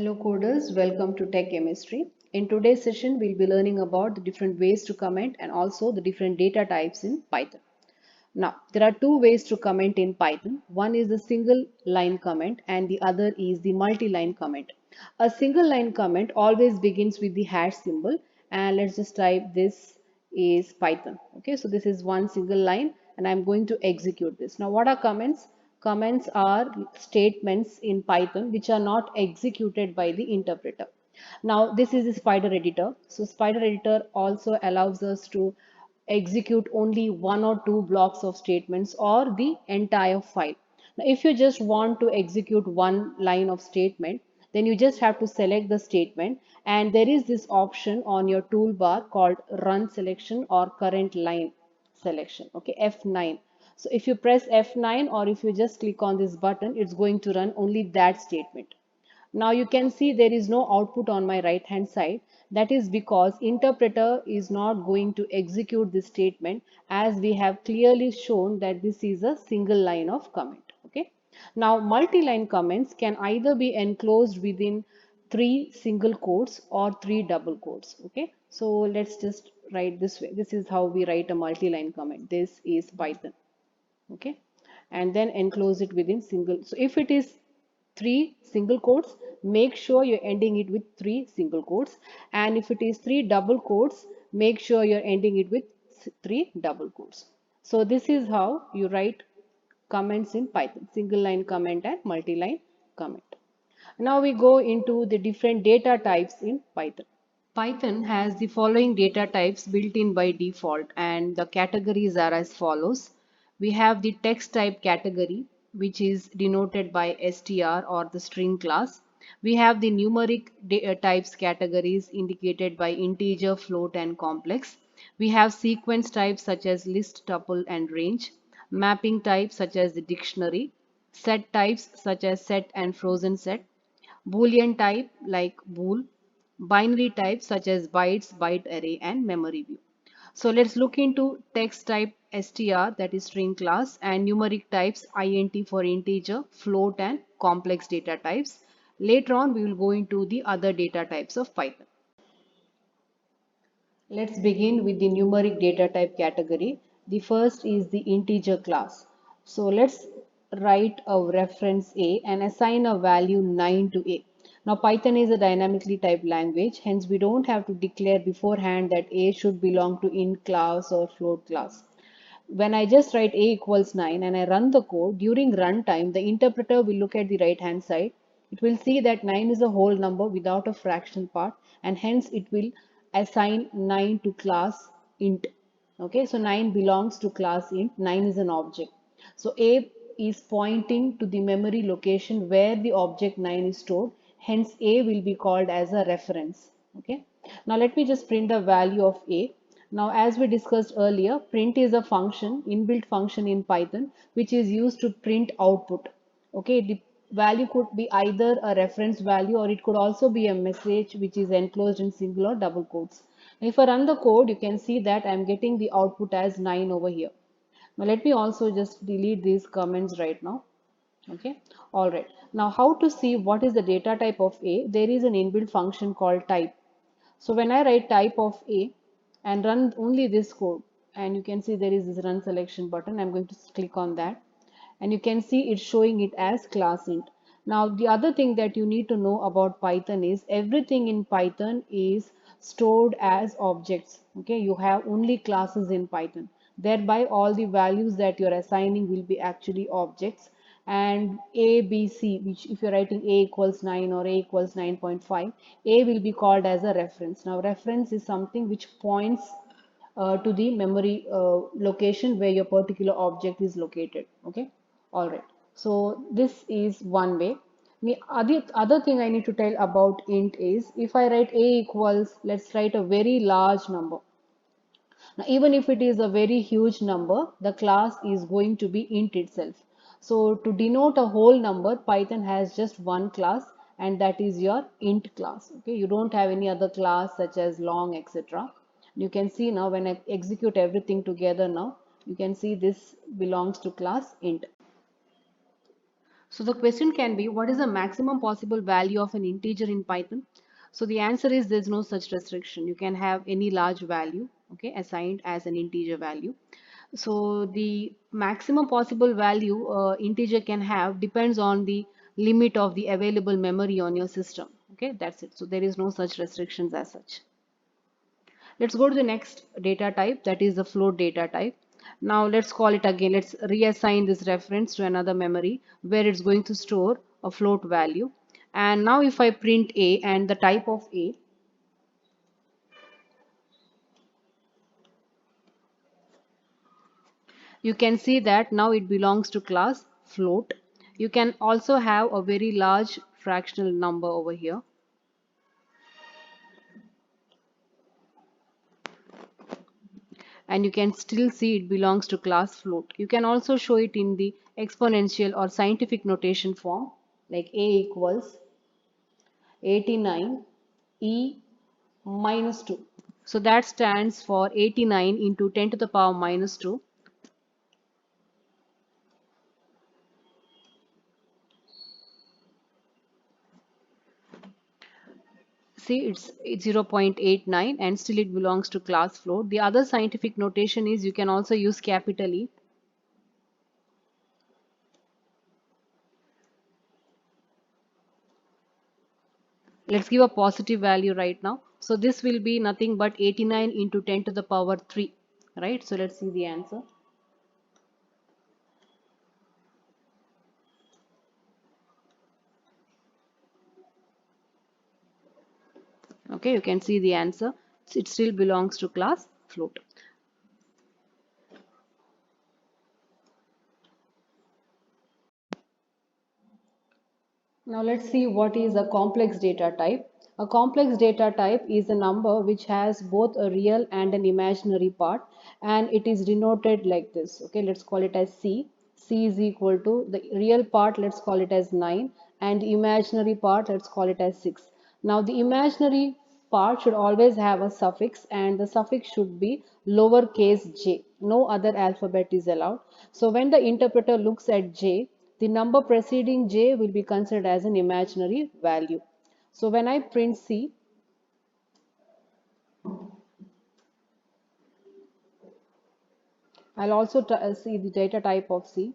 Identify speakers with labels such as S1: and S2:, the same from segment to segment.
S1: Hello coders, welcome to Tech Chemistry. In today's session, we'll be learning about the different ways to comment and also the different data types in Python. Now, there are two ways to comment in Python. One is the single line comment and the other is the multi-line comment. A single line comment always begins with the hash symbol, and let's just type this is Python. Okay, so this is one single line and I'm going to execute this. Now, what are comments? Comments are statements in Python which are not executed by the interpreter. Now, this is the Spider editor. So Spider editor also allows us to execute only one or two blocks of statements or the entire file. Now, if you just want to execute one line of statement, then you just have to select the statement, and there is this option on your toolbar called run selection or current line selection. Okay, F9. So if you press F9 or if you just click on this button, it's going to run only that statement. Now you can see there is no output on my right hand side. That is because interpreter is not going to execute this statement, as we have clearly shown that this is a single line of comment. Okay. Now multi-line comments can either be enclosed within three single quotes or three double quotes. Okay. So let's just write this way. This is how we write a multi-line comment. This is Python. Okay, and then enclose it within single. So if it is three single quotes, make sure you're ending it with three single quotes, and if it is three double quotes, make sure you're ending it with three double quotes. So this is how you write comments in Python: single line comment and multi-line comment. Now we go into the different data types in Python. Python has the following data types built in by default, and the categories are as follows. We have the text type category, which is denoted by str or the string class. We have the numeric types categories indicated by integer, float and complex. We have sequence types such as list, tuple and range. Mapping types such as the dictionary. Set types such as set and frozen set. Boolean type like bool, binary types such as bytes, byte array, and memory view. So let's look into text type str, that is string class, and numeric types int for integer, float, and complex data types. Later on, we will go into the other data types of Python. Let's begin with the numeric data type category. The first is the integer class. So let's write a reference A and assign a value 9 to A. Now Python is a dynamically typed language, hence we don't have to declare beforehand that A should belong to int class or float class. When I just write A equals 9 and I run the code, during runtime, the interpreter will look at the right hand side. It will see that 9 is a whole number without a fraction part, and hence it will assign 9 to class int. Okay, so 9 belongs to class int, 9 is an object. So A is pointing to the memory location where the object 9 is stored, hence A will be called as a reference. Okay, now let me just print the value of A. Now, as we discussed earlier, print is a function, inbuilt function in Python, which is used to print output. Okay, the value could be either a reference value or it could also be a message which is enclosed in single or double quotes. If I run the code, you can see that I'm getting the output as 9 over here. Now, let me also just delete these comments right now. Okay, all right. Now, how to see what is the data type of A? There is an inbuilt function called type. So when I write type of A and run only this code, and you can see there is this run selection button, I'm going to click on that, and you can see it's showing it as class int. Now the other thing that you need to know about Python is everything in Python is stored as objects. Okay, you have only classes in Python. Thereby all the values that you're assigning will be actually objects, and A, B, C, which if you're writing A equals 9 or A equals 9.5, A will be called as a reference. Now reference is something which points to the memory location where your particular object is located. Okay, all right. So this is one way. The other thing I need to tell about int is if I write A equals, let's write a very large number. Now, even if it is a very huge number, the class is going to be int itself. So to denote a whole number, Python has just one class, and that is your int class. Okay, you don't have any other class such as long, etc. You can see now when I execute everything together now, you can see this belongs to class int. So the question can be, what is the maximum possible value of an integer in Python? So the answer is there's no such restriction. You can have any large value, okay, assigned as an integer value. So the maximum possible value integer can have depends on the limit of the available memory on your system. Okay, that's it. So there is no such restrictions as such. Let's go to the next data type, that is the float data type. Now let's call it again. Let's reassign this reference to another memory where it's going to store a float value. And now if I print A and the type of A, you can see that now it belongs to class float. You can also have a very large fractional number over here. And you can still see it belongs to class float. You can also show it in the exponential or scientific notation form like A equals 89 e minus 2. So that stands for 89 into 10 to the power minus 2. See, it's 0.89 and still it belongs to class float. The other scientific notation is you can also use capital E. Let's give a positive value right now. So this will be nothing but 89 into 10 to the power 3, right? So let's see the answer. Okay, you can see the answer. It still belongs to class float. Now let's see what is a complex data type. A complex data type is a number which has both a real and an imaginary part, and it is denoted like this. Okay, let's call it as C. C is equal to the real part, let's call it as 9, and the imaginary part, let's call it as 6. Now the imaginary part should always have a suffix, and the suffix should be lowercase j. No other alphabet is allowed. So when the interpreter looks at j, the number preceding j will be considered as an imaginary value. So when I print C, I'll also see the data type of C.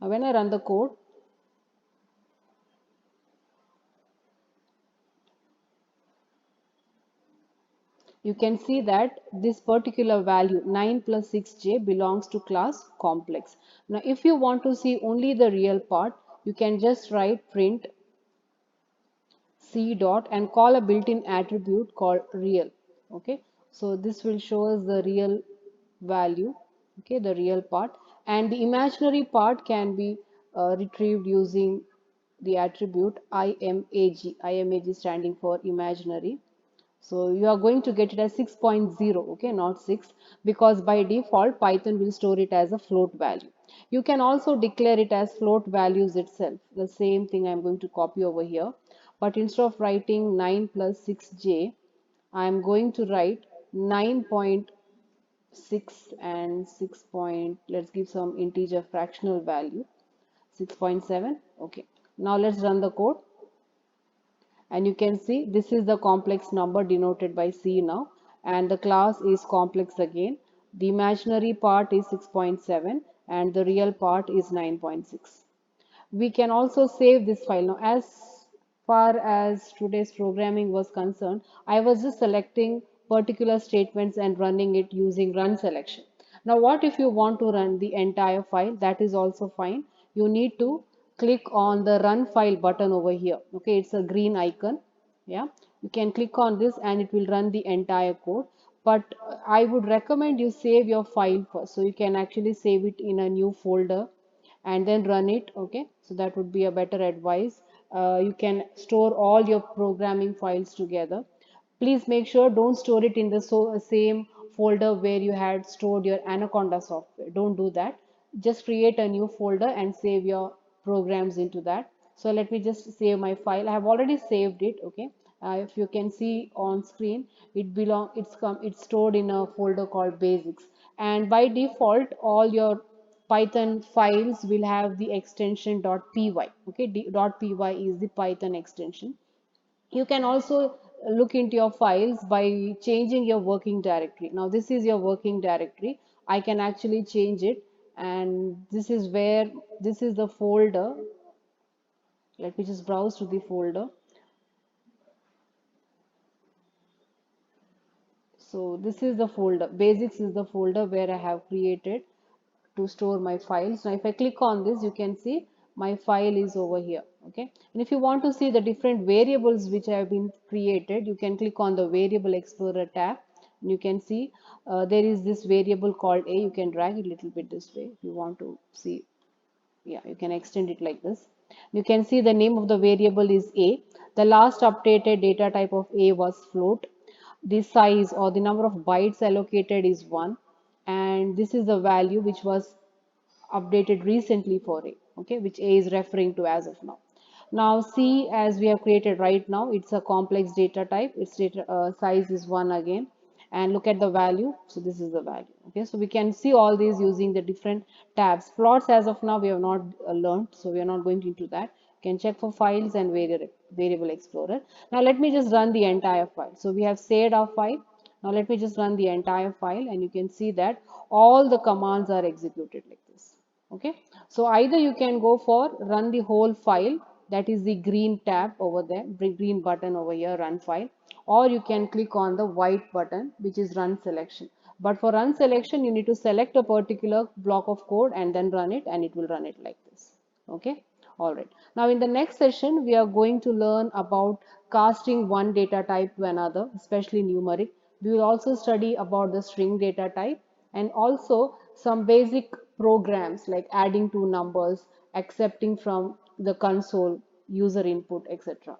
S1: Now when I run the code, you can see that this particular value 9 plus 6j belongs to class complex. Now if you want to see only the real part, you can just write print C dot and call a built-in attribute called real. Okay, so this will show us the real value, okay, the real part, and the imaginary part can be retrieved using the attribute imag. Imag standing for imaginary. So you are going to get it as 6.0, okay, not 6, because by default Python will store it as a float value. You can also declare it as float values itself. The same thing I'm going to copy over here. But instead of writing 9 plus 6j, I'm going to write 9.6 and 6 point, let's give some integer fractional value, 6.7. Okay. Now let's run the code. And you can see this is the complex number denoted by C now, and the class is complex again. The imaginary part is 6.7 and the real part is 9.6. We can also save this file. Now as far as today's programming was concerned, I was just selecting particular statements and running it using run selection. Now what if you want to run the entire file? That is also fine. You need to click on the run file button over here. Okay, it's a green icon. Yeah, you can click on this and it will run the entire code. But I would recommend you save your file first, so you can actually save it in a new folder and then run it. Okay, so that would be a better advice. You can store all your programming files together. Please make sure don't store it in the same folder where you had stored your Anaconda software. Don't do that. Just create a new folder and save your programs into that. So let me just save my file. I have already saved it. Okay, if you can see on screen, it's stored in a folder called basics, and by default all your Python files will have the extension .py. Okay, .py is the Python extension. You can also look into your files by changing your working directory. Now this is your working directory. I can actually change it, and this is where, this is the folder. Let me just browse to the folder. So this is the folder, basics is the folder where I have created to store my files. Now if I click on this, you can see my file is over here. Okay, and if you want to see the different variables which have been created, you can click on the variable explorer tab, and you can see there is this variable called a. You can drag it a little bit this way if you want to see. Yeah, you can extend it like this. You can see the name of the variable is a. The last updated data type of a was float. The size or the number of bytes allocated is 1, and this is the value which was updated recently for a, okay, which a is referring to as of now. Now C, as we have created right now, it's a complex data type. Its data size is 1 again, and look at the value. So this is the value. Okay, so we can see all these using the different tabs. Plots, as of now, we have not learned, so we are not going into that. You can check for files and variable explorer. Now let me just run the entire file. So we have saved our file. Now let me just run the entire file, and you can see that all the commands are executed like this. Okay, so either you can go for run the whole file, that is the green tab over there, the green button over here, run file, or you can click on the white button which is run selection. But for run selection, you need to select a particular block of code and then run it, and it will run it like this. Okay, all right. Now in the next session, we are going to learn about casting one data type to another, especially numeric. We will also study about the string data type, and also some basic programs like adding two numbers, accepting from the console, user input, etc.